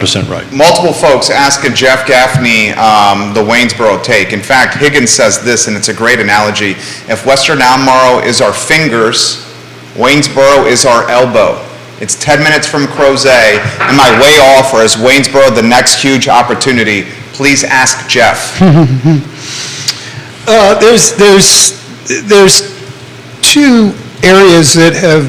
right. Multiple folks asking Jeff Gaffney the Waynesboro take. In fact, Higgins says this, and it's a great analogy. If Western Albemarle is our fingers, Waynesboro is our elbow. It's 10 minutes from Crozet. Am I way off, or is Waynesboro the next huge opportunity? Please ask Jeff. There's two areas that have,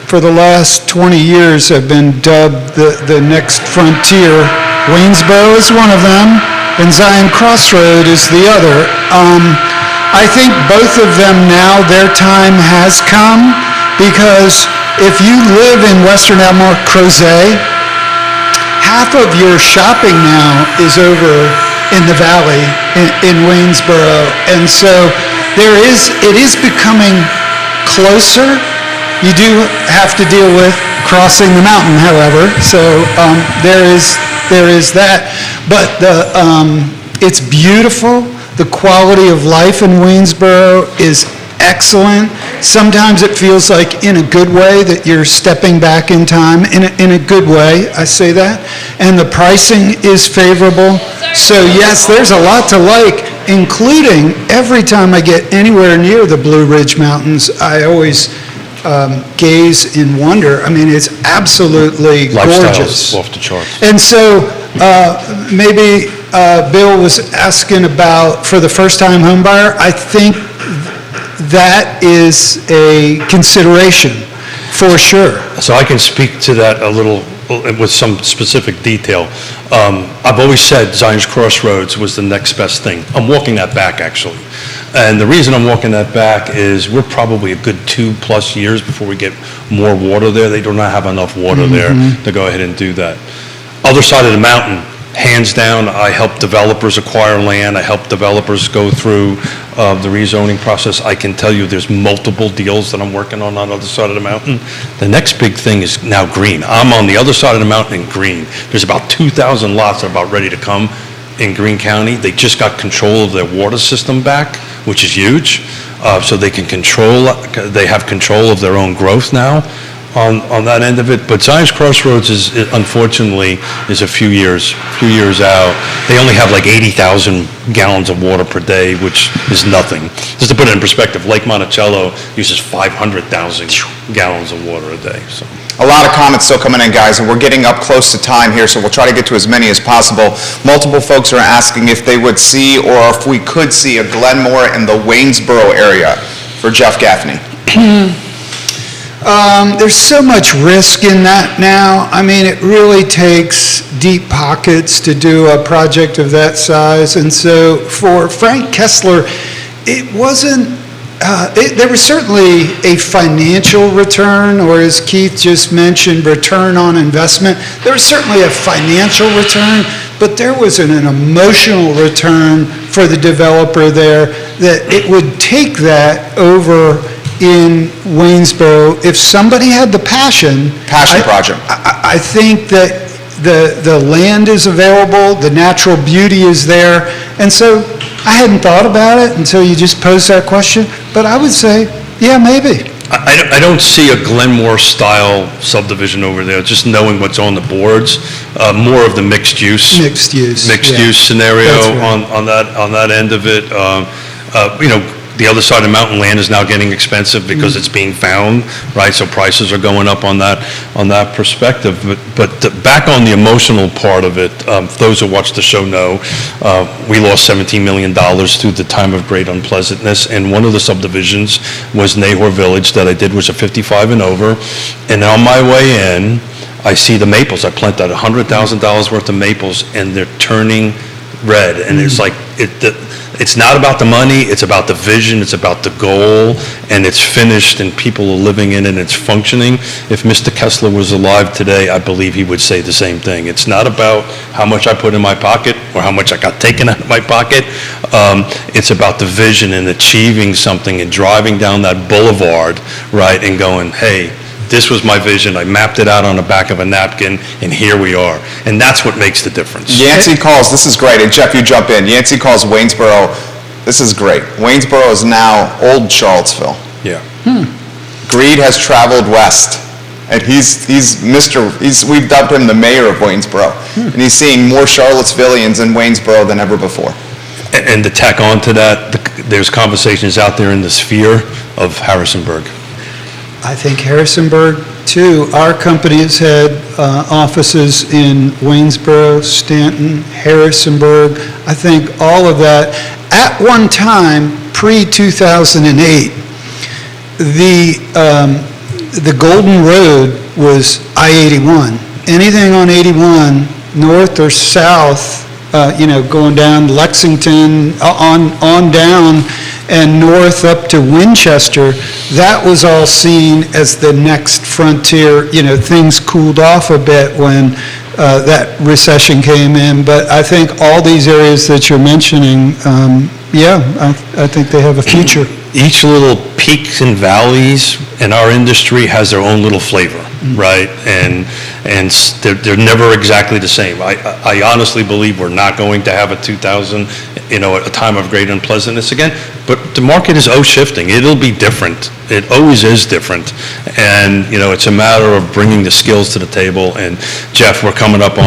for the last 20 years, have been dubbed the next frontier. Waynesboro is one of them, and Zion Crossroad is the other. I think both of them now, their time has come, because if you live in Western Albemarle, Crozet, half of your shopping now is over in the valley in Waynesboro, and so it is becoming closer. You do have to deal with crossing the mountain, however, so there is that. But it's beautiful. The quality of life in Waynesboro is excellent. Sometimes it feels like, in a good way, that you're stepping back in time, in a good way, I say that. And the pricing is favorable. So yes, there's a lot to like, including every time I get anywhere near the Blue Ridge Mountains, I always gaze in wonder. I mean, it's absolutely gorgeous. Lifestyle's off the charts. And so maybe Bill was asking about, for the first-time home buyer, I think that is a consideration, for sure. So I can speak to that a little with some specific detail. I've always said Zion's Crossroads was the next best thing. I'm walking that back, actually. And the reason I'm walking that back is we're probably a good 2+ years before we get more water there. They do not have enough water there to go ahead and do that. Other side of the mountain, hands down, I help developers acquire land. I help developers go through the rezoning process. I can tell you there's multiple deals that I'm working on the other side of the mountain. The next big thing is now green. I'm on the other side of the mountain in green. There's about 2,000 lots that are about ready to come in Greene County. They just got control of their water system back, which is huge. So they they have control of their own growth now on that end of it. But Zion's Crossroads unfortunately is a few years out. They only have like 80,000 gallons of water per day, which is nothing. Just to put it in perspective, Lake Monticello uses 500,000 gallons of water a day. So. A lot of comments still coming in, guys, and we're getting up close to time here, so we'll try to get to as many as possible. Multiple folks are asking if they would see, or if we could see, a Glenmore in the Waynesboro area for Jeff Gaffney. There's so much risk in that now. I mean, it really takes deep pockets to do a project of that size. And so for Frank Kessler, it wasn't, there was certainly a financial return, or as Keith just mentioned, return on investment. There was certainly a financial return, but there was an emotional return for the developer there, that it would take that over in Waynesboro. If somebody had the passion Project. I think that the land is available, the natural beauty is there, and so I hadn't thought about it until you just posed that question, but I would say, yeah, maybe. I don't see a Glenmore-style subdivision over there, just knowing what's on the boards. More of the mixed use scenario right. on that end of it. The other side of mountain land is now getting expensive because it's being found, right? So prices are going up on that perspective. But back on the emotional part of it, those who watch the show know we lost $17 million through the time of great unpleasantness. And one of the subdivisions was Nahor Village that I did, was a 55 and over. And on my way in, I see the maples. I planted $100,000 worth of maples, and they're turning red. And it's like, it's not about the money, it's about the vision, it's about the goal, and it's finished, and people are living in it, and it's functioning. If Mr. Kessler was alive today, I believe he would say the same thing. It's not about how much I put in my pocket or how much I got taken out of my pocket. It's about the vision and achieving something and driving down that boulevard, right, and going, hey, this was my vision. I mapped it out on the back of a napkin, and here we are. And that's what makes the difference. Yancey calls, this is great, and Jeff, you jump in. Yancey calls Waynesboro, this is great. Waynesboro is now old Charlottesville. Yeah. Greed has traveled west. And we've dubbed him the mayor of Waynesboro. And he's seeing more Charlottesvillians in Waynesboro than ever before. And to tack on to that, there's conversations out there in the sphere of Harrisonburg. I think Harrisonburg, too. Our company has had offices in Waynesboro, Stanton, Harrisonburg. I think all of that. At one time, pre-2008, the Golden Road was I-81. Anything on 81, north or south, going down Lexington, on down, and north up to Winchester, that was all seen as the next frontier. Things cooled off a bit when that recession came in, but I think all these areas that you're mentioning, I think they have a future. Each little peaks and valleys in our industry has their own little flavor, right? And they're never exactly the same. I honestly believe we're not going to have a 2000, a time of great unpleasantness again, but the market is shifting. It'll be different. It always is different. And, it's a matter of bringing the skills to the table. And Jeff, we're coming up on